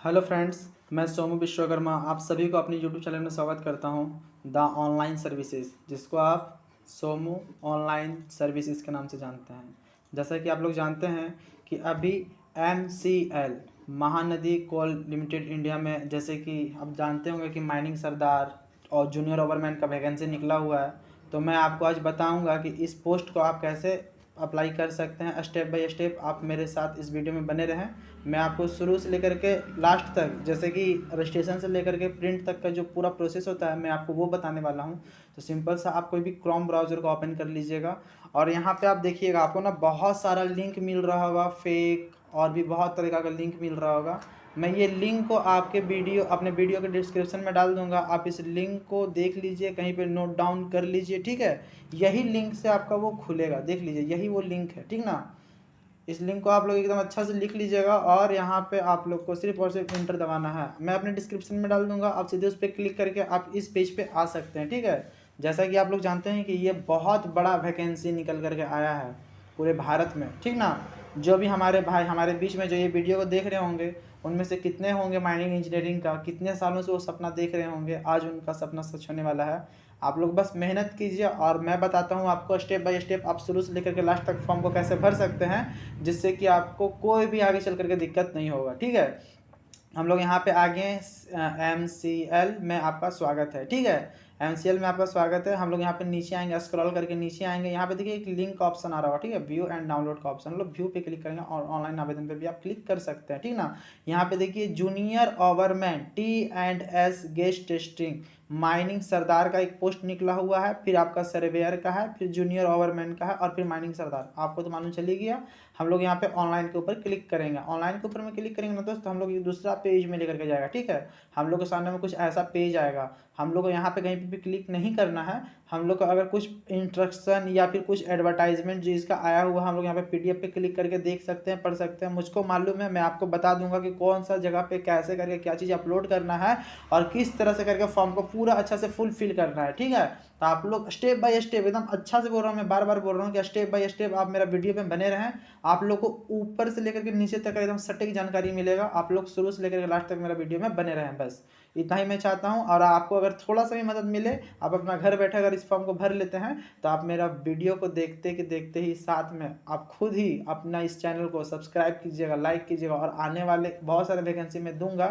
Hello friends, मैं सोमू विश्वकर्मा आप सभी को अपनी यूट्यूब चैनल में स्वागत करता हूं। द ऑनलाइन सर्विसेज, जिसको आप सोमू ऑनलाइन सर्विसेज के नाम से जानते हैं। जैसा कि आप लोग जानते हैं कि अभी MCL महानदी कोल लिमिटेड इंडिया में, जैसे कि आप जानते होंगे कि माइनिंग सरदार और जूनियर ओवरमैन का वैकेंसी निकला हुआ है। तो मैं आपको आज बताऊंगा कि इस पोस्ट को आप कैसे अप्लाई कर सकते हैं। स्टेप बाय स्टेप आप मेरे साथ इस वीडियो में बने रहें। मैं आपको शुरू से लेकर के लास्ट तक, जैसे कि रजिस्ट्रेशन से लेकर के प्रिंट तक का जो पूरा प्रोसेस होता है, मैं आपको वो बताने वाला हूँ। तो सिंपल सा आप कोई भी क्रोम ब्राउज़र को ओपन कर लीजिएगा और यहाँ पे आप देखिएगा, आपको ना बहुत सारा लिंक मिल रहा होगा, फेक और भी बहुत तरीका का लिंक मिल रहा होगा। मैं ये लिंक को आपके अपने वीडियो के डिस्क्रिप्शन में डाल दूंगा। आप इस लिंक को देख लीजिए, कहीं पे नोट डाउन कर लीजिए, ठीक है। यही लिंक से आपका वो खुलेगा, देख लीजिए, यही वो लिंक है, ठीक ना। इस लिंक को आप लोग एकदम अच्छा से लिख लीजिएगा और यहाँ पे आप लोग को सिर्फ और सिर्फ इंटर दबाना है। मैं अपने डिस्क्रिप्शन में डाल दूंगा, आप सीधे उस पर क्लिक करके आप इस पेज पे आ सकते हैं, ठीक है। जैसा कि आप लोग जानते हैं कि ये बहुत बड़ा वैकेंसी निकल करके आया है पूरे भारत में, ठीक ना। जो भी हमारे भाई हमारे बीच में जो ये वीडियो को देख रहे होंगे, उनमें से कितने होंगे माइनिंग इंजीनियरिंग का, कितने सालों से वो सपना देख रहे होंगे, आज उनका सपना सच होने वाला है। आप लोग बस मेहनत कीजिए और मैं बताता हूँ आपको स्टेप बाय स्टेप आप शुरू से लेकर के लास्ट तक फॉर्म को कैसे भर सकते हैं, जिससे कि आपको कोई भी आगे चल करके दिक्कत नहीं होगा, ठीक है। हम लोग यहाँ पे आगे MCL में आपका स्वागत है, ठीक है। MCL में आपका स्वागत है। हम लोग यहाँ पे नीचे आएंगे, स्क्रॉल करके नीचे आएंगे, यहाँ पे देखिए एक लिंक का ऑप्शन आ रहा होगा, ठीक है। व्यू एंड डाउनलोड का ऑप्शन, हम लोग व्यू पे क्लिक करेंगे और ऑनलाइन आवेदन पे भी आप क्लिक कर सकते हैं, ठीक ना। यहाँ पे देखिए junior overman T&S gas testing mining sardar का एक पोस्ट निकला हुआ है, फिर आपका सर्वेयर का है, फिर जूनियर ओवरमैन का है और फिर माइनिंग सरदार। आपको तो मालूम चली गया। हम लोग यहाँ पे ऑनलाइन के ऊपर क्लिक करेंगे। ऑनलाइन के ऊपर में क्लिक करेंगे ना दोस्त, हम लोग एक दूसरा पेज में लेकर के जाएगा, ठीक है। हम लोग के सामने में कुछ ऐसा पेज आएगा। हम लोग को यहाँ पे कहीं पे भी क्लिक नहीं करना है। हम लोग को अगर कुछ इंस्ट्रक्शन या फिर कुछ एडवर्टाइजमेंट जिसका आया हुआ, हम लोग यहाँ पे PDF पे क्लिक करके देख सकते हैं, पढ़ सकते हैं। मुझको मालूम है, मैं आपको बता दूंगा कि कौन सा जगह पे कैसे करके क्या चीज़ अपलोड करना है और किस तरह से करके फॉर्म को पूरा अच्छा से फुलफिल करना है, ठीक है। तो आप लोग स्टेप बाय स्टेप, एकदम अच्छा से बोल रहा हूँ, मैं बार बार बोल रहा हूँ कि स्टेप बाय स्टेप आप मेरा वीडियो में बने रहें। आप लोग को ऊपर से लेकर के नीचे तक एकदम सटीक जानकारी मिलेगा। आप लोग शुरू से लेकर के लास्ट तक मेरा वीडियो में बने रहें, बस इतना ही मैं चाहता हूँ। और आपको अगर थोड़ा सा भी मदद मिले, आप अपना घर बैठे अगर इस फॉर्म को भर लेते हैं, तो आप मेरा वीडियो को देखते ही साथ में आप खुद ही अपना इस चैनल को सब्सक्राइब कीजिएगा, लाइक कीजिएगा। और आने वाले बहुत सारे वैकेंसी में दूंगा,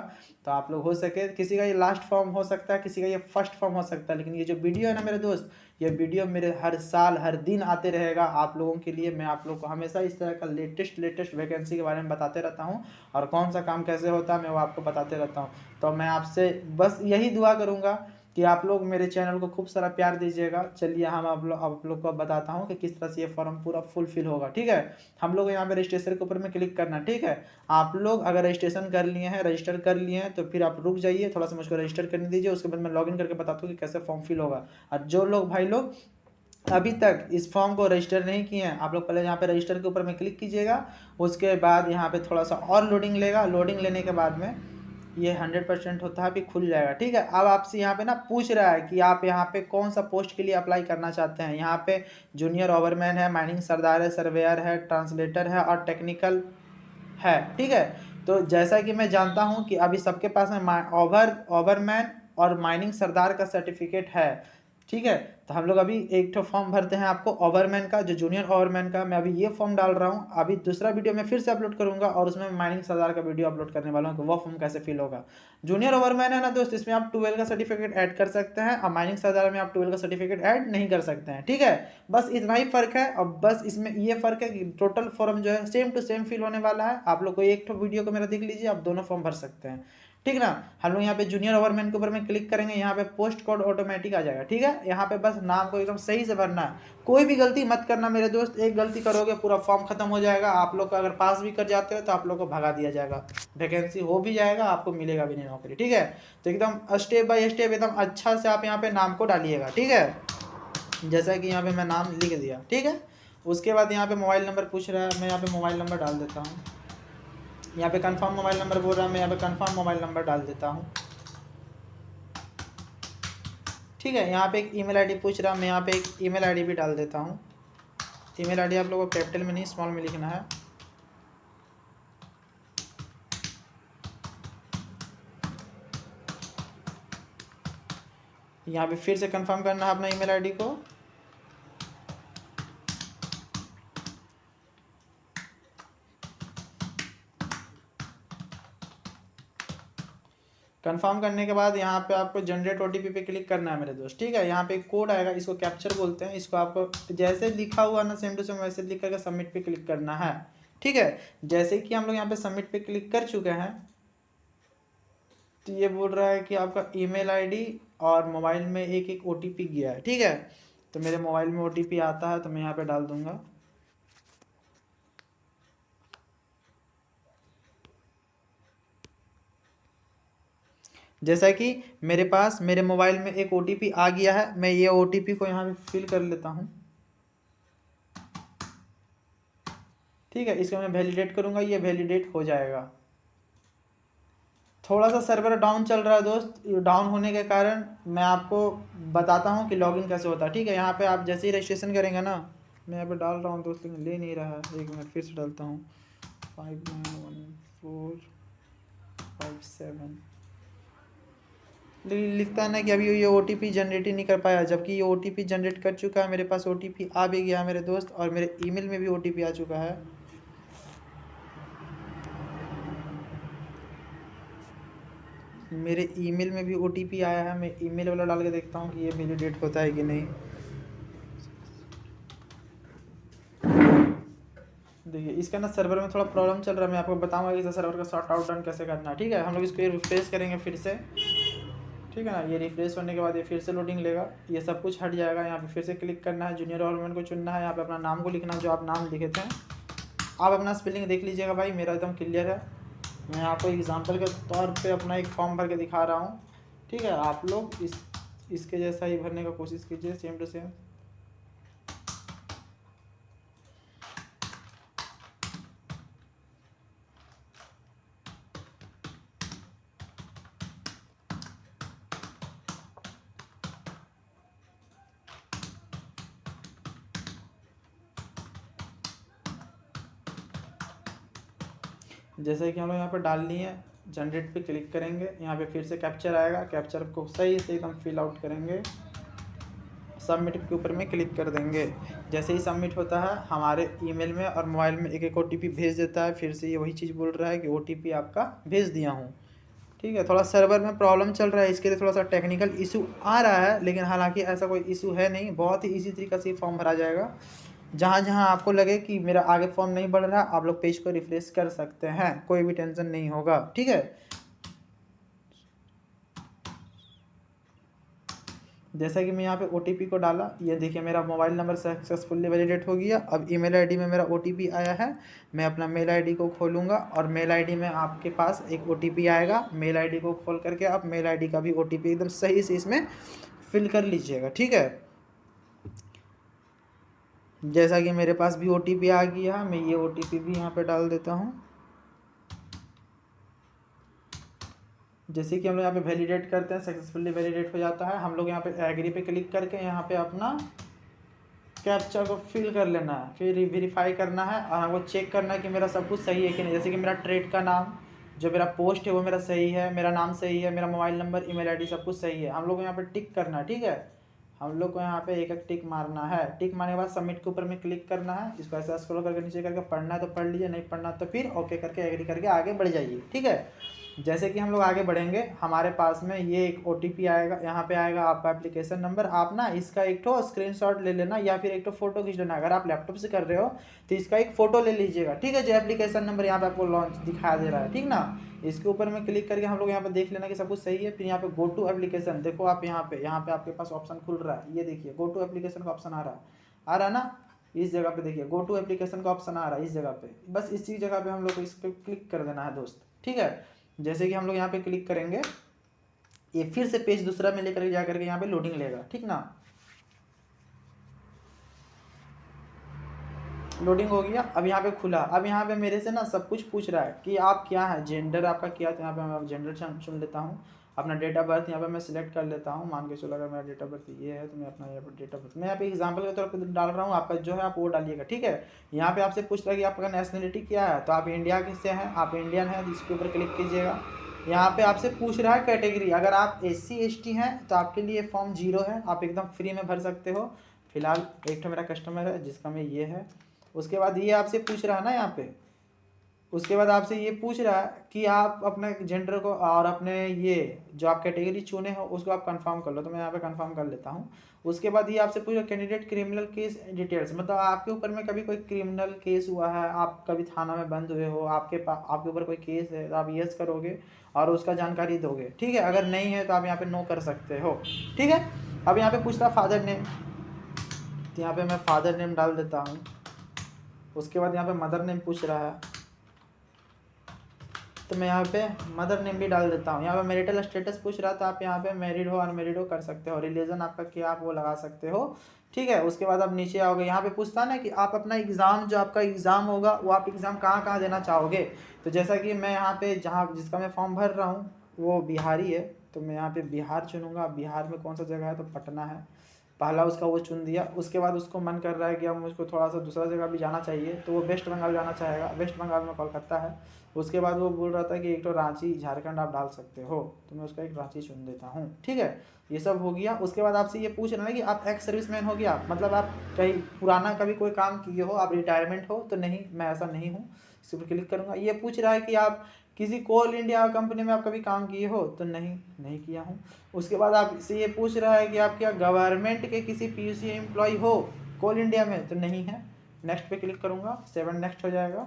तो आप लोग हो सके, किसी का ये लास्ट फॉर्म हो सकता है, किसी का ये फर्स्ट फॉर्म हो सकता है, लेकिन ये जो वीडियो है ना मेरे दोस्त, ये वीडियो मेरे हर साल हर दिन आते रहेगा आप लोगों के लिए। मैं आप लोग को हमेशा इस तरह का लेटेस्ट वैकेंसी के बारे में बताते रहता हूँ और कौन सा काम कैसे होता है मैं वो आपको बताते रहता हूँ। तो मैं आपसे बस यही दुआ करूँगा कि आप लोग मेरे चैनल को खूब सारा प्यार दीजिएगा। चलिए हम आप लोग को बताता हूँ कि किस तरह से ये फॉर्म पूरा फुलफिल होगा, ठीक है। हम लोग यहाँ पे रजिस्ट्रेशन के ऊपर में क्लिक करना, ठीक है। आप लोग अगर रजिस्ट्रेशन कर लिए हैं, रजिस्टर कर लिए हैं, तो फिर आप रुक जाइए, थोड़ा सा मुझको रजिस्टर करने दीजिए। उसके बाद मैं लॉगिन करके बताता हूँ कि कैसे फॉर्म फिल होगा। और जो लोग भाई लोग अभी तक इस फॉर्म को रजिस्टर नहीं किए हैं, आप लोग पहले यहाँ पे रजिस्टर के ऊपर में क्लिक कीजिएगा। उसके बाद यहाँ पे थोड़ा सा और लोडिंग लेगा। लोडिंग लेने के बाद में ये 100% होता है, भी खुल जाएगा, ठीक है। अब आपसे यहाँ पे ना पूछ रहा है कि आप यहाँ पे कौन सा पोस्ट के लिए अप्लाई करना चाहते हैं। यहाँ पे जूनियर ओवरमैन है, माइनिंग सरदार है, सर्वेयर है, ट्रांसलेटर है और टेक्निकल है, ठीक है। तो जैसा कि मैं जानता हूँ कि अभी सबके पास में ओवरमैन और माइनिंग सरदार का सर्टिफिकेट है, ठीक है। तो हम लोग अभी एक तो फॉर्म भरते हैं आपको ओवरमैन का, जो जूनियर ओवरमैन का। मैं अभी ये फॉर्म डाल रहा हूँ, अभी दूसरा वीडियो मैं फिर से अपलोड करूंगा और उसमें माइनिंग सरदार का वीडियो अपलोड करने वाला हूँ कि वो फॉर्म कैसे फिल होगा। जूनियर ओवरमैन है ना दोस्त, इसमें आप 12 का सर्टिफिकेट ऐड कर सकते हैं और माइनिंग सरदार में आप 12 का सर्टिफिकेट ऐड नहीं कर सकते हैं, ठीक है। बस इतना ही फर्क है। और बस इसमें ये फर्क है कि टोटल फॉर्म जो है सेम टू सेम फिल होने वाला है। आप लोग को एक तो वीडियो को मेरा देख लीजिए, आप दोनों फॉर्म भर सकते हैं, ठीक ना। हम लोग यहाँ पे जूनियर ओवरमैन के ऊपर में क्लिक करेंगे, यहाँ पे पोस्ट कोड ऑटोमेटिक आ जाएगा, ठीक है। यहाँ पे बस नाम को एकदम सही से भरना है, कोई भी गलती मत करना मेरे दोस्त। एक गलती करोगे पूरा फॉर्म खत्म हो जाएगा। आप लोग का अगर पास भी कर जाते हो तो आप लोग को भगा दिया जाएगा, वैकेंसी हो भी जाएगा, आपको मिलेगा भी नहीं नौकरी, ठीक है। तो एकदम स्टेप बाय स्टेप एकदम अच्छा से आप यहाँ पे नाम को डालिएगा, ठीक है। जैसा कि यहाँ पे मैं नाम लिख दिया, ठीक है। उसके बाद यहाँ पे मोबाइल नंबर पूछ रहा है, मैं यहाँ पे मोबाइल नंबर डाल देता हूँ। यहाँ पे कंफर्म मोबाइल नंबर बोल रहा है, मैं यहाँ पे कंफर्म मोबाइल नंबर डाल देता हूँ, ठीक है। यहाँ पे एक ईमेल आईडी पूछ रहा है, मैं यहाँ पे एक ईमेल आईडी भी डाल देता हूँ। ईमेल आईडी आप लोगों को कैपिटल में नहीं स्मॉल में लिखना है। यहाँ पे फिर से कंफर्म करना है अपना ईमेल आईडी को। कंफर्म करने के बाद यहाँ पे आपको जनरेट ओटीपी पे क्लिक करना है मेरे दोस्त, ठीक है। यहाँ पे एक कोड आएगा, इसको कैप्चर बोलते हैं। इसको आपको जैसे लिखा हुआ ना सेम टू सेम वैसे लिख करके सबमिट पे क्लिक करना है, ठीक है। जैसे कि हम लोग यहाँ पे सबमिट पे क्लिक कर चुके हैं, तो ये बोल रहा है कि आपका ईमेल आईडी और मोबाइल में एक एक ओटीपी गया है, ठीक है। तो मेरे मोबाइल में ओटीपी आता है तो मैं यहाँ पे डाल दूंगा। जैसा कि मेरे पास मेरे मोबाइल में एक ओटीपी आ गया है, मैं ये ओटीपी को यहाँ पे फिल कर लेता हूँ, ठीक है। इसको मैं वैलिडेट करूँगा, ये वैलिडेट हो जाएगा। थोड़ा सा सर्वर डाउन चल रहा है दोस्त, डाउन होने के कारण मैं आपको बताता हूँ कि लॉगिन कैसे होता है, ठीक है। यहाँ पे आप जैसे ही रजिस्ट्रेशन करेंगे ना, मैं यहाँ पे डाल रहा हूँ दोस्त लेकिन ले नहीं रहा है, एक मिनट फिर से डालता हूँ 591457। लिखता है ना कि अभी ये ओटीपी जनरेट ही नहीं कर पाया, जबकि ये ओटीपी जनरेट कर चुका है, मेरे पास ओटीपी आ भी गया मेरे दोस्त, और मेरे ईमेल में भी ओटीपी आ चुका है। मेरे ईमेल में भी ओटीपी आया है, मैं ईमेल वाला डाल के देखता हूँ कि ये वैलिडेट होता है कि नहीं। देखिए इसका ना सर्वर में थोड़ा प्रॉब्लम चल रहा है, मैं आपको बताऊंगा कि इस सर्वर का सॉर्ट आउट डन कैसे करना है, ठीक है। हम लोग इसको रिफ्रेश करेंगे फिर से, ठीक है ना। ये रिफ्रेश होने के बाद ये फिर से लोडिंग लेगा, ये सब कुछ हट जाएगा। यहाँ पे फिर से क्लिक करना है, जूनियर ऑलमेंट को चुनना है, यहाँ पे अपना नाम को लिखना है जो आप नाम लिखे थे। आप अपना स्पेलिंग देख लीजिएगा भाई, मेरा एकदम क्लियर है। मैं आपको एग्जांपल के तौर पे अपना एक फॉर्म भर के दिखा रहा हूँ, ठीक है। आप लोग इसके जैसा ही भरने का कोशिश कीजिए, सेम टू सेम। जैसे कि हम लोग यहाँ पर डाल लिए, जनरेट पे क्लिक करेंगे, यहाँ पे फिर से कैप्चर आएगा, कैप्चर को सही से एकदम फिल आउट करेंगे, सबमिट के ऊपर में क्लिक कर देंगे। जैसे ही सबमिट होता है हमारे ईमेल में और मोबाइल में एक एक ओटीपी भेज देता है, फिर से ये वही चीज़ बोल रहा है कि ओटीपी आपका भेज दिया हूँ, ठीक है। थोड़ा सर्वर में प्रॉब्लम चल रहा है, इसके लिए थोड़ा सा टेक्निकल इशू आ रहा है, लेकिन हालांकि ऐसा कोई इशू है नहीं, बहुत ही इजी तरीके से फॉर्म भरा जाएगा। जहाँ जहाँ आपको लगे कि मेरा आगे फॉर्म नहीं बढ़ रहा, आप लोग पेज को रिफ्रेश कर सकते हैं, कोई भी टेंशन नहीं होगा, ठीक है। जैसा कि मैं यहाँ पे ओटीपी को डाला, ये देखिए मेरा मोबाइल नंबर सक्सेसफुली वैलिडेट हो गया। अब ईमेल आईडी में मेरा ओटीपी आया है, मैं अपना मेल आईडी को खोलूँगा और मेल आईडी में आपके पास एक ओटीपी आएगा। मेल आईडी को खोल करके आप मेल आईडी का भी ओटीपी एकदम सही से इसमें फिल कर लीजिएगा, ठीक है। जैसा कि मेरे पास भी ओटीपी आ गया है, मैं ये ओटीपी भी यहाँ पे डाल देता हूँ। जैसे कि हम लोग यहाँ पे वैलिडेट करते हैं, सक्सेसफुली वैलिडेट हो जाता है। हम लोग यहाँ पे एग्री पे क्लिक करके यहाँ पे अपना कैप्चा को फिल कर लेना है, फिर वेरीफाई करना है और हमको चेक करना है कि मेरा सब कुछ सही है कि नहीं। जैसे कि मेरा ट्रेड का नाम, जो मेरा पोस्ट है वो मेरा सही है, मेरा नाम सही है, मेरा मोबाइल नंबर, ईमेल आईडी सब कुछ सही है। हम लोग को यहाँ पे टिक करना है, ठीक है। हम लोग को यहाँ पे एक एक टिक मारना है। टिक मारने के बाद सबमिट के ऊपर में क्लिक करना है। इसको ऐसा स्क्रॉल करके नीचे करके पढ़ना है तो पढ़ लीजिए, नहीं पढ़ना तो फिर ओके करके एग्री करके आगे बढ़ जाइए, ठीक है। जैसे कि हम लोग आगे बढ़ेंगे, हमारे पास में ये एक ओटीपी आएगा, यहाँ पे आएगा आपका एप्लीकेशन नंबर। आप ना इसका एक ठो स्क्रीनशॉट ले लेना या फिर एक ठो फोटो खींच लेना। अगर आप लैपटॉप से कर रहे हो तो इसका एक फोटो ले लीजिएगा, ठीक है। जो एप्लीकेशन नंबर यहाँ पे आपको लॉन्च दिखा दे रहा है, ठीक ना। इसके ऊपर में क्लिक करके हम लोग यहाँ पे देख लेना कि सब कुछ सही है। फिर यहाँ पे गो टू एप्लीकेशन, देखो आप यहाँ पे आपके पास ऑप्शन खुल रहा है, ये देखिए गो टू एप्लीकेशन का ऑप्शन आ रहा है ना। इस जगह पे देखिए गो टू एप्लीकेशन का ऑप्शन आ रहा है, इस जगह पे, बस इसी जगह पे हम लोग को इस पर क्लिक कर देना है दोस्त, ठीक है। जैसे कि हम लोग यहाँ पे क्लिक करेंगे, ये फिर से पेज दूसरा में लेकर जा करके यहाँ पे लोडिंग लेगा, ठीक ना। लोडिंग हो गया, अब यहाँ पे खुला। अब यहाँ पे मेरे से ना सब कुछ पूछ रहा है कि आप क्या है, जेंडर आपका क्या है। यहाँ पे मैं जेंडर चुन लेता हूँ। अपना डेट ऑफ बर्थ यहाँ पे मैं सिलेक्ट कर लेता हूँ। मान के चलो अगर मेरा डेट ऑफ बर्थ ये है तो मैं अपना यहाँ पर डेट ऑफ बर्थ मैं यहाँ पे एग्जांपल के तौर पर डाल रहा हूँ, आपका जो है आप वो डालिएगा, ठीक है। यहाँ पे आपसे पूछ रहा है कि आपका नेशनलिटी क्या है, तो आप इंडिया के से हैं, आप इंडियन हैं, इसके ऊपर क्लिक कीजिएगा। यहाँ पे आपसे पूछ रहा है कैटेगरी, अगर आप SC/ST हैं तो आपके लिए फॉर्म 0 है, आप एकदम फ्री में भर सकते हो। फिलहाल एक तो मेरा कस्टमर है जिसका में ये है। उसके बाद ये आपसे पूछ रहा है ना यहाँ पे, उसके बाद आपसे ये पूछ रहा है कि आप अपने जेंडर को और अपने ये जो आप कैटेगरी चुने हो उसको आप कंफर्म कर लो, तो मैं यहाँ पे कंफर्म कर लेता हूँ। उसके बाद ये आपसे पूछा कैंडिडेट क्रिमिनल केस डिटेल्स, मतलब आपके ऊपर में कभी कोई क्रिमिनल केस हुआ है, आप कभी थाना में बंद हुए हो, आपके ऊपर कोई केस है तो आप यस करोगे और उसका जानकारी दोगे, ठीक है। अगर नहीं है तो आप यहाँ पे नो कर सकते हो, ठीक है। अब यहाँ पे पूछता फादर नेम, तो यहाँ पे मैं फादर नेम डाल देता हूँ। उसके बाद यहाँ पे मदर नेम पूछ रहा है, तो मैं यहाँ पे मदर नेम भी डाल देता हूँ। यहाँ पे मैरिटल स्टेटस पूछ रहा था, आप यहाँ पे मैरिड हो अनमैरिड हो कर सकते हो, रिलीजन आपका क्या आप वो लगा सकते हो, ठीक है। उसके बाद आप नीचे आओगे, यहाँ पे पूछता है ना कि आप अपना एग्ज़ाम जो आपका एग्ज़ाम होगा वो आप एग्ज़ाम कहाँ कहाँ देना चाहोगे। तो जैसा कि मैं यहाँ पे जहाँ जिसका मैं फॉर्म भर रहा हूँ वो बिहारी है, तो मैं यहाँ पे बिहार चुनूँगा। बिहार में कौन सा जगह है, तो पटना है, पहला उसका वो चुन दिया। उसके बाद उसको मन कर रहा है कि अब मुझको थोड़ा सा दूसरा जगह भी जाना चाहिए, तो वो वेस्ट बंगाल जाना चाहेगा। वेस्ट बंगाल में कोलकाता है। उसके बाद वो बोल रहा था कि एक तो रांची झारखंड आप डाल सकते हो, तो मैं उसका एक रांची चुन देता हूँ, ठीक है। ये सब हो गया। उसके बाद आपसे ये पूछ रहा है कि आप एक्स सर्विसमैन हो गया, मतलब आप कहीं पुराना कभी कोई काम किए हो, आप रिटायरमेंट हो, तो नहीं, मैं ऐसा नहीं हूँ। इस पर क्लिक करूँगा। ये पूछ रहा है कि आप किसी कोल इंडिया कंपनी में आप कभी काम किए हो, तो नहीं किया हूँ। उसके बाद आपसे ये पूछ रहा है कि आप क्या गवर्नमेंट के किसी PUC एम्प्लॉय हो कोल इंडिया में, तो नहीं है। नेक्स्ट पे क्लिक करूँगा, 7 नेक्स्ट हो जाएगा।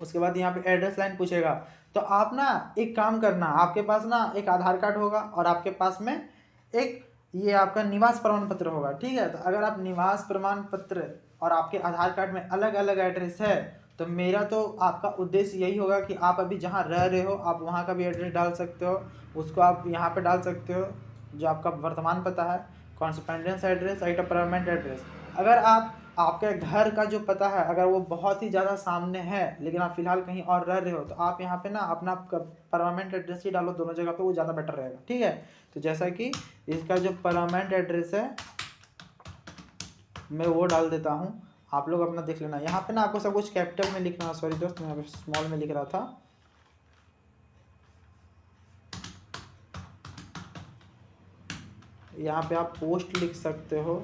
उसके बाद यहाँ पे एड्रेस लाइन पूछेगा, तो आप ना एक काम करना, आपके पास ना एक आधार कार्ड होगा और आपके पास में एक ये आपका निवास प्रमाण पत्र होगा, ठीक है। तो अगर आप निवास प्रमाण पत्र और आपके आधार कार्ड में अलग अलग एड्रेस है, तो मेरा तो आपका उद्देश्य यही होगा कि आप अभी जहाँ रह रहे हो आप वहाँ का भी एड्रेस डाल सकते हो, उसको आप यहाँ पे डाल सकते हो जो आपका वर्तमान पता है, correspondence address, right of permanent address. अगर आप आपके घर का जो पता है अगर वो बहुत ही ज़्यादा सामने है लेकिन आप फिलहाल कहीं और रह रहे हो, तो आप यहाँ पे ना अपना परमानेंट एड्रेस ही डालो दोनों जगह पे, वो ज़्यादा बेटर रहेगा, ठीक है। तो जैसा कि इसका जो परमानेंट एड्रेस है मैं वो डाल देता हूँ, आप लोग अपना देख लेना। यहाँ पे ना आपको सब कुछ कैपिटल में लिखना है, सॉरी दोस्त मैं यहाँ पे स्मॉल में लिख रहा था। यहाँ पे आप पोस्ट लिख सकते हो,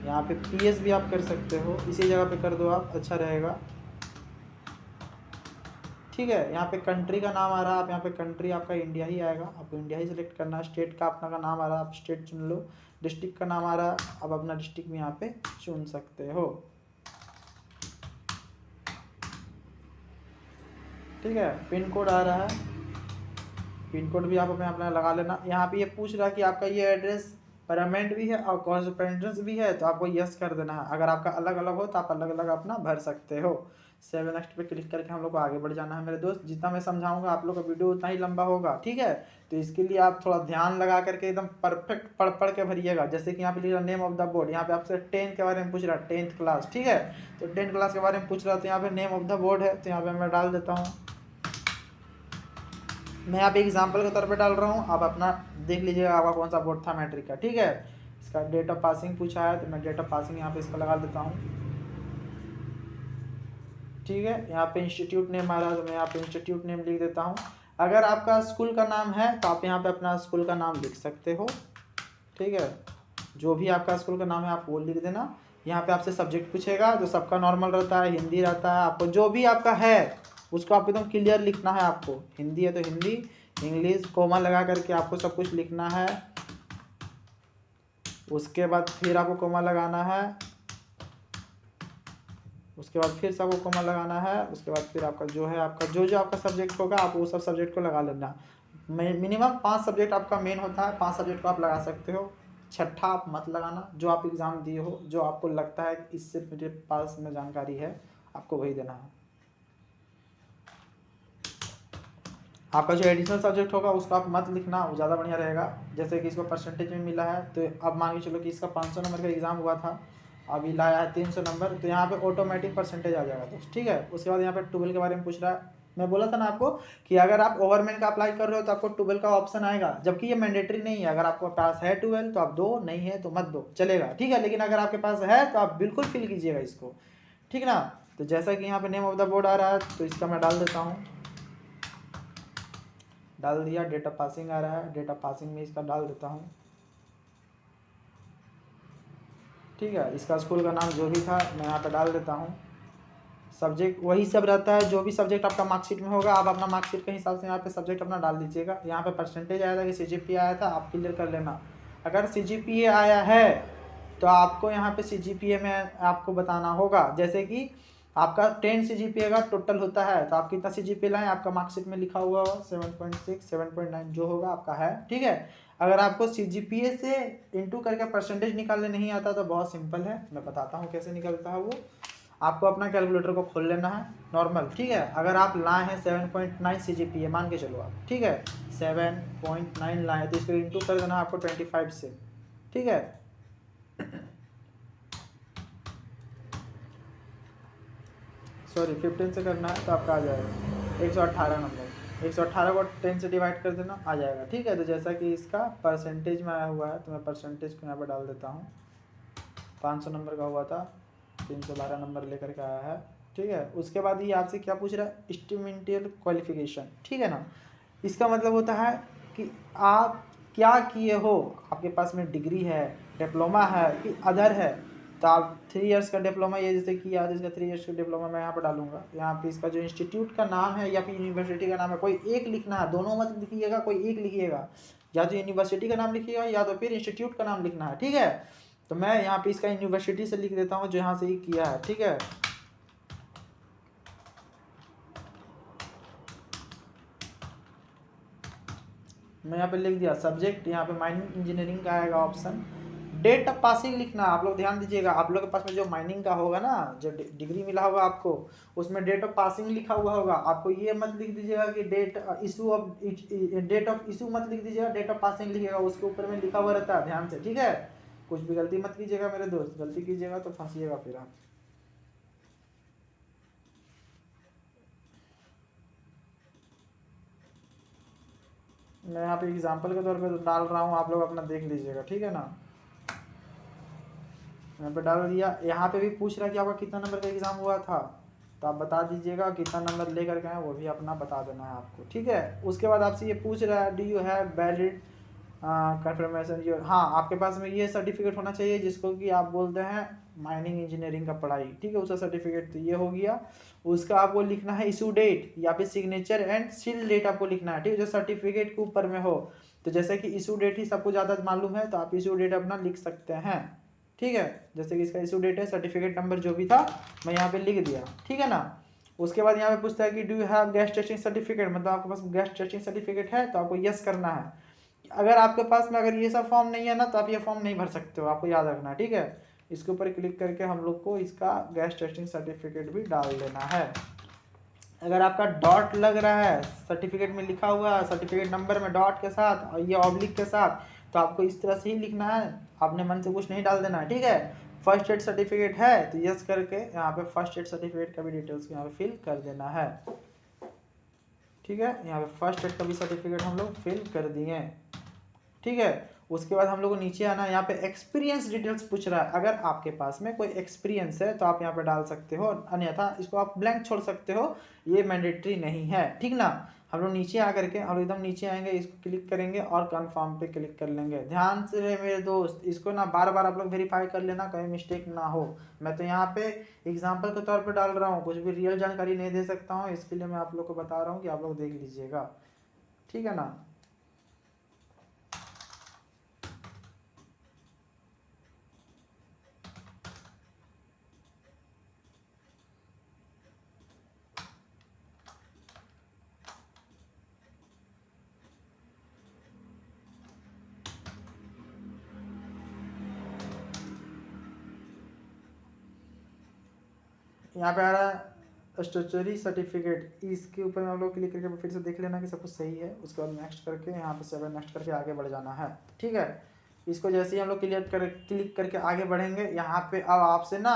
यहाँ पे PS भी आप कर सकते हो, इसी जगह पे कर दो आप, अच्छा रहेगा, ठीक है। यहाँ पे कंट्री का नाम आ रहा है, आप यहाँ पे कंट्री आपका इंडिया ही आएगा, आपको इंडिया ही सिलेक्ट करना है। स्टेट का अपना का नाम आ रहा है, आप स्टेट चुन लो। डिस्ट्रिक्ट का नाम आ रहा है, आप अपना डिस्ट्रिक्ट भी यहाँ पे चुन सकते हो, ठीक है। पिन कोड आ रहा है, पिन कोड भी आप अपना लगा लेना। यहाँ पे ये पूछ रहा है कि आपका ये एड्रेस परमानेंट भी है और कॉरेस्पोंडेंस भी है, तो आपको यस कर देना है। अगर आपका अलग अलग हो तो आप अलग अलग अपना भर सकते हो। 7 नेक्स्ट पे क्लिक करके हम लोग को आगे बढ़ जाना है मेरे दोस्त। जितना मैं समझाऊंगा आप लोग का वीडियो उतना ही लंबा होगा, ठीक है। तो इसके लिए आप थोड़ा ध्यान लगा करके एकदम परफेक्ट पढ़ के भरिएगा। जैसे कि यहाँ पे लिख रहा नेम ऑफ द बोर्ड, यहाँ पे आपसे 10 के बारे में पूछ रहा है, 10th क्लास, ठीक है। तो 10th क्लास के बारे में पूछ रहा है, तो यहाँ पे नेम ऑफ द बोर्ड है, तो यहाँ पे मैं डाल देता हूँ। मैं यहाँ पे एग्जाम्पल के तौर पे डाल रहा हूँ, आप अपना देख लीजिएगा आपका कौन सा बोर्ड था मैट्रिक का, ठीक है। इसका डेट ऑफ पासिंग पूछा है, तो मैं डेट ऑफ पासिंग यहाँ पे इसका लगा देता हूँ, ठीक है। यहाँ पे इंस्टीट्यूट नेम आ रहा है, तो मैं यहाँ पे इंस्टीट्यूट नेम लिख देता हूँ। अगर आपका स्कूल का नाम है तो आप यहाँ पे अपना स्कूल का नाम लिख सकते हो, ठीक है। जो भी आपका स्कूल का नाम है आप वो लिख देना। यहाँ पे आपसे सब्जेक्ट पूछेगा, जो सबका नॉर्मल रहता है, हिंदी रहता है। आपको जो भी आपका है उसको आपको एकदम क्लियर लिखना है। आपको हिंदी है तो हिंदी, इंग्लिश कोमा लगा करके आपको सब कुछ लिखना है। उसके बाद फिर आपको कोमा लगाना है, उसके बाद फिर से आपको कोमा लगाना है। उसके बाद फिर आपका जो है आपका जो आपका सब्जेक्ट होगा आप वो सब सब्जेक्ट को लगा लेना। मिनिमम 5 सब्जेक्ट आपका मेन होता है, 5 सब्जेक्ट को आप लगा सकते हो। छठा आप मत लगाना, जो आप एग्ज़ाम दिए हो, जो आपको लगता है कि इससे मेरे पास में जानकारी है, आपको वही देना है। आपका जो एडिशनल सब्जेक्ट होगा उसको आप मत लिखना, वो ज़्यादा बढ़िया रहेगा। जैसे कि इसको परसेंटेज में मिला है, तो अब मान के चलो कि इसका 500 नंबर का एग्ज़ाम हुआ था, अभी लाया है 300 नंबर, तो यहाँ पे ऑटोमेटिक परसेंटेज आ जाएगा दोस्त, ठीक है। उसके बाद यहाँ पे 12 के बारे में पूछ रहा है। मैं बोला था ना आपको कि अगर आप ओवरमैन का अप्लाई कर रहे हो तो आपको 12 का ऑप्शन आएगा, जबकि ये मैंडेटरी नहीं है। अगर आपको पास है 12 तो आप दो, नहीं है तो मत दो, चलेगा, ठीक है। लेकिन अगर आपके पास है तो आप बिल्कुल फिल कीजिएगा इसको, ठीक ना। तो जैसा कि यहाँ पे नेम ऑफ द बोर्ड आ रहा है, तो इसका मैं डाल देता हूँ, डाल दिया। डेट ऑफ पासिंग आ रहा है, डेट ऑफ पासिंग में इसका डाल देता हूँ। ठीक है, इसका स्कूल का नाम जो भी था मैं यहाँ पे डाल देता हूँ। सब्जेक्ट वही सब रहता है, जो भी सब्जेक्ट आपका मार्कशीट में होगा आप अपना मार्कशीट के हिसाब से यहाँ पे सब्जेक्ट अपना डाल दीजिएगा। यहाँ पे परसेंटेज आया था कि CGPA आया था, आप क्लियर कर लेना। अगर CGPA आया है तो आपको यहाँ पे CGPA में आपको बताना होगा, जैसे कि आपका 10 CGPA का टोटल होता है तो आप कितना CGPA लाएँ, आपका मार्कशीट में लिखा हुआ होगा 7.6 7.9 जो होगा आपका है। ठीक है, अगर आपको CGPA से इंटू करके परसेंटेज निकालने नहीं आता तो बहुत सिंपल है, मैं बताता हूँ कैसे निकलता है वो। आपको अपना कैलकुलेटर को खोल लेना है नॉर्मल। ठीक है, अगर आप लाए हैं 7.9 CGPA मान के चलो आप, ठीक है 7.9 लाए तो इसको इंटू कर देना आपको 25 से। ठीक है, सॉरी 15 से करना है तो आपका आ जाएगा 118 नंबर। 118 को 10 से डिवाइड कर देना, आ जाएगा। ठीक है, तो जैसा कि इसका परसेंटेज में आया हुआ है तो मैं परसेंटेज को यहाँ पर डाल देता हूँ। 500 नंबर का हुआ था, 312 नंबर लेकर के आया है। ठीक है, उसके बाद ये आपसे क्या पूछ रहा है, इंस्ट्रूमेंटल क्वालिफिकेशन। ठीक है ना, इसका मतलब होता है कि आप क्या किए हो, आपके पास में डिग्री है, डिप्लोमा है कि अदर है। तो आप 3 इयर्स का डिप्लोमा ये जैसे किया तो इसका 3 इयर्स का डिप्लोमा मैं यहाँ पर डालूंगा। यहाँ पे इसका जो इंस्टीट्यूट का नाम है या फिर यूनिवर्सिटी का नाम है, कोई एक लिखना है, दोनों मत लिखिएगा, कोई एक लिखिएगा। या तो यूनिवर्सिटी का नाम लिखिएगा या तो फिर इंस्टीट्यूट का नाम लिखना है। ठीक है, तो मैं यहाँ पे इसका यूनिवर्सिटी से लिख देता हूँ जो यहाँ से ही किया है। ठीक है, मैं यहाँ पे लिख दिया सब्जेक्ट, यहाँ पे माइनिंग इंजीनियरिंग का आएगा ऑप्शन। डेट ऑफ पासिंग लिखना, आप लोग ध्यान दीजिएगा, आप लोग के पास में जो माइनिंग का होगा ना, जो डिग्री मिला होगा आपको, उसमें डेट ऑफ पासिंग लिखा हुआ होगा। आपको ये मत लिख दीजिएगा कि डेट ऑफ इशू मत लिख दीजिएगा, डेट ऑफ पासिंग लिखिएगा, उसके ऊपर में लिखा हुआ रहता है, ध्यान से। ठीक है, कुछ भी गलती मत कीजिएगा मेरे दोस्त, गलती कीजिएगा तो फंसिएगा फिर आप। मैं यहाँ पे एग्जाम्पल के तौर पे डाल रहा हूँ, आप लोग अपना देख लीजिएगा। ठीक है ना, यहाँ पे डाल दिया। यहाँ पे भी पूछ रहा है कि आपका कितना नंबर का एग्जाम हुआ था, तो आप बता दीजिएगा, कितना नंबर लेकर के आए वो भी अपना बता देना है आपको। ठीक है, उसके बाद आपसे ये पूछ रहा है, do you have valid confirmation your, हाँ आपके पास में ये सर्टिफिकेट होना चाहिए जिसको कि आप बोलते हैं माइनिंग इंजीनियरिंग का पढ़ाई। ठीक है, उसका सर्टिफिकेट तो ये हो गया। उसका आपको लिखना है इशू डेट या फिर सिग्नेचर एंड सील डेट आपको लिखना है। ठीक है, जो सर्टिफिकेट के ऊपर में हो, तो जैसे कि इशू डेट ही सबको ज़्यादा मालूम है तो आप इशू डेट अपना लिख सकते हैं। ठीक है, जैसे कि इसका इशू डेट है, सर्टिफिकेट नंबर जो भी था मैं यहाँ पे लिख दिया। ठीक है ना, उसके बाद यहाँ पे पूछता है कि do you have gas testing certificate, मतलब आपके पास गैस टेस्टिंग सर्टिफिकेट है तो आपको यस करना है। अगर आपके पास में अगर ये सब फॉर्म नहीं है ना तो आप ये फॉर्म नहीं भर सकते हो, आपको याद रखना है। ठीक है, इसके ऊपर क्लिक करके हम लोग को इसका गैस टेस्टिंग सर्टिफिकेट भी डाल देना है। अगर आपका डॉट लग रहा है, सर्टिफिकेट में लिखा हुआ है सर्टिफिकेट नंबर में डॉट के साथ और ये ऑब्लिक के साथ, तो आपको इस तरह से ही लिखना है, आपने मन से कुछ नहीं डाल देना है। ठीक है, फर्स्ट एड सर्टिफिकेट है तो यस करके यहाँ पे फर्स्ट एड सर्टिफिकेट का भी डिटेल्स यहाँ पे फिल कर देना है। ठीक है, यहाँ पे फर्स्ट एड का भी सर्टिफिकेट हम लोग फिल कर दिए। ठीक है, उसके बाद हम लोग को नीचे आना, यहाँ पे एक्सपीरियंस डिटेल्स पूछ रहा है। अगर आपके पास में कोई एक्सपीरियंस है तो आप यहाँ पे डाल सकते हो, अन्यथा इसको आप ब्लैंक छोड़ सकते हो, ये मैंडेटरी नहीं है। ठीक ना, हम लोग नीचे आकर के और एकदम नीचे आएंगे, इसको क्लिक करेंगे और कन्फर्म पे क्लिक कर लेंगे। ध्यान से मेरे दोस्त, इसको ना बार बार आप लोग वेरीफाई कर लेना, कहीं मिस्टेक ना हो। मैं तो यहाँ पे एग्जाम्पल के तौर पर डाल रहा हूँ, कुछ भी रियल जानकारी नहीं दे सकता हूँ, इसके लिए मैं आप लोग को बता रहा हूँ कि आप लोग देख लीजिएगा। ठीक है ना, यहाँ पे आ रहा है स्टेचुटरी सर्टिफिकेट, इसके ऊपर हम लोग क्लिक करके फिर से देख लेना कि सब कुछ सही है। उसके बाद नेक्स्ट करके यहाँ पे 7 नेक्स्ट करके आगे बढ़ जाना है। ठीक है, इसको जैसे ही हम लोग क्लिक करके आगे बढ़ेंगे, यहाँ पे अब आपसे ना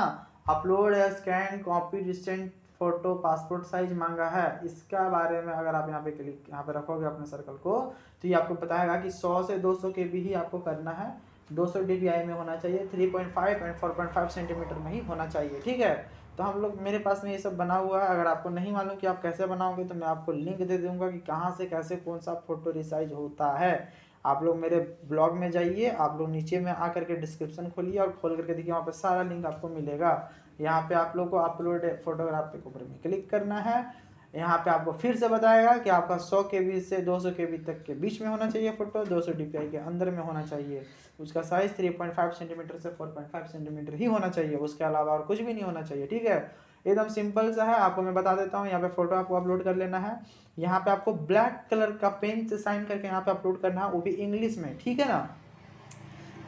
अपलोड या scan copy recent photo passport size मांगा है। इसका बारे में अगर आप यहाँ पे क्लिक यहाँ पे रखोगे अपने सर्कल को, तो ये आपको बताएगा कि 100 से 200 के भी ही आपको करना है, 200 dpi में होना चाहिए, 3.5 एंड 4.5 सेंटीमीटर में ही होना चाहिए। ठीक है, तो हम लोग मेरे पास में ये सब बना हुआ है। अगर आपको नहीं मालूम कि आप कैसे बनाओगे तो मैं आपको लिंक दे दूंगा कि कहाँ से कैसे कौन सा फ़ोटो रिसाइज होता है। आप लोग मेरे ब्लॉग में जाइए, आप लोग नीचे में आकर के डिस्क्रिप्शन खोलिए और खोल करके देखिए, वहाँ पे सारा लिंक आपको मिलेगा। यहाँ पे आप लोग को अपलोड फोटोग्राफ के ऊपर में क्लिक करना है। यहाँ पे आपको फिर से बताएगा कि आपका 100 KB से 200 KB तक के बीच में होना चाहिए फ़ोटो, 200 DPI के अंदर में होना चाहिए। उसका साइज़ 3.5 सेंटीमीटर से 4.5 सेंटीमीटर ही होना चाहिए, उसके अलावा और कुछ भी नहीं होना चाहिए। ठीक है, एकदम सिंपल सा है, आपको मैं बता देता हूँ। यहाँ पे फ़ोटो आपको अपलोड कर लेना है। यहाँ पे आपको ब्लैक कलर का पेन से साइन करके यहाँ पे अपलोड करना है, वो भी इंग्लिश में। ठीक है ना।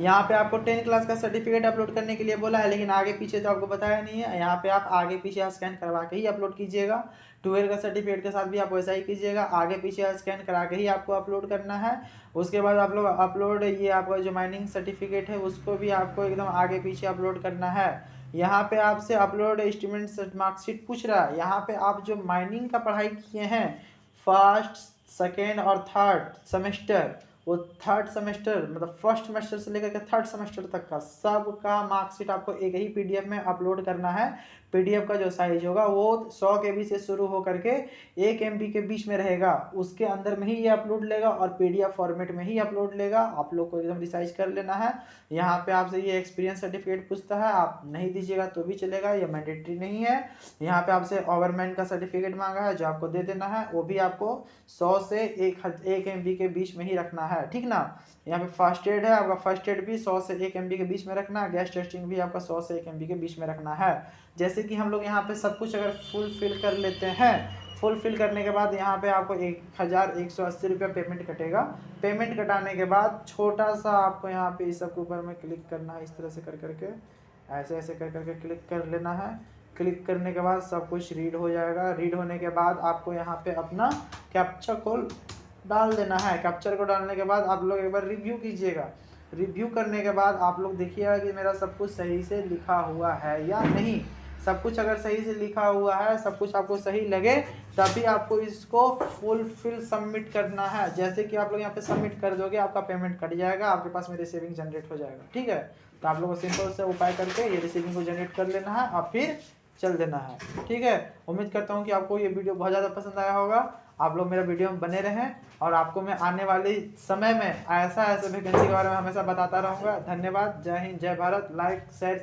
यहाँ पे आपको 10 क्लास का सर्टिफिकेट अपलोड करने के लिए बोला है, लेकिन आगे पीछे तो आपको बताया नहीं है। यहाँ पे आप आगे पीछे स्कैन करवा के ही अपलोड कीजिएगा। 12 का सर्टिफिकेट के साथ भी आप वैसा ही कीजिएगा, आगे पीछे स्कैन करा के ही आपको अपलोड करना है। उसके बाद आप लोग अपलोड, ये आपका जो माइनिंग सर्टिफिकेट है उसको भी आपको एकदम आगे पीछे अपलोड करना है। यहाँ पे आपसे अपलोड एस्टीमेट मार्कशीट पूछ रहा है। यहाँ पे आप जो माइनिंग का पढ़ाई किए हैं फर्स्ट, सेकेंड और थर्ड सेमेस्टर, वो थर्ड सेमेस्टर मतलब फर्स्ट सेमेस्टर से लेकर के थर्ड सेमेस्टर तक का सब का मार्कशीट आपको एक ही PDF में अपलोड करना है। PDF का जो साइज होगा वो 100 KB से शुरू होकर के 1 MB के बीच में रहेगा, उसके अंदर में ही ये अपलोड लेगा और PDF फॉर्मेट में ही अपलोड लेगा। आप लोग को एकदम रिसाइज कर लेना है। यहाँ पे आपसे ये एक्सपीरियंस सर्टिफिकेट पूछता है, आप नहीं दीजिएगा तो भी चलेगा, ये मैंडेटरी नहीं है। यहाँ पे आपसे ओवरमैन का सर्टिफिकेट मांगा है जो आपको दे देना है, वो भी आपको 100 से 1 MB के बीच में ही रखना है। ठीक ना। यहाँ पे फर्स्ट एड है, आपका फर्स्ट एड भी 100 से 1 MB के बीच में रखना है। गैस टेस्टिंग भी आपका 100 से 1 MB के बीच में रखना है। जैसे कि हम लोग यहाँ पे सब कुछ अगर फुलफिल कर लेते हैं, फुलफिल करने के बाद यहाँ पे आपको 1180 रुपया पेमेंट कटेगा। पेमेंट कटाने के बाद छोटा सा आपको यहाँ पे इस सब के ऊपर में क्लिक करना है, इस तरह से कर करके ऐसे ऐसे कर करके क्लिक कर लेना है। क्लिक करने के बाद सब कुछ रीड हो जाएगा। रीड होने के बाद आपको यहाँ पे अपना कैप्चा कोड डाल देना है। कैप्चर को डालने के बाद आप लोग एक बार रिव्यू कीजिएगा। रिव्यू करने के बाद आप लोग देखिएगा कि मेरा सब कुछ सही से लिखा हुआ है या नहीं। सब कुछ अगर सही से लिखा हुआ है, सब कुछ आपको सही लगे, तभी आपको इसको फुलफिल सबमिट करना है। जैसे कि आप लोग यहाँ पे सबमिट कर दोगे, आपका पेमेंट कट जाएगा, आपके पास में रिसीविंग जनरेट हो जाएगा। ठीक है, तो आप लोगों को सिंपल से उपाय करके ये रिसीविंग को जनरेट कर लेना है और फिर चल देना है। ठीक है, उम्मीद करता हूँ कि आपको ये वीडियो बहुत ज़्यादा पसंद आया होगा। आप लोग मेरा वीडियो में बने रहें और आपको मैं आने वाले समय में ऐसा वैकेंसी के बारे में हमेशा बताता रहूँगा। धन्यवाद, जय हिंद, जय भारत। Like share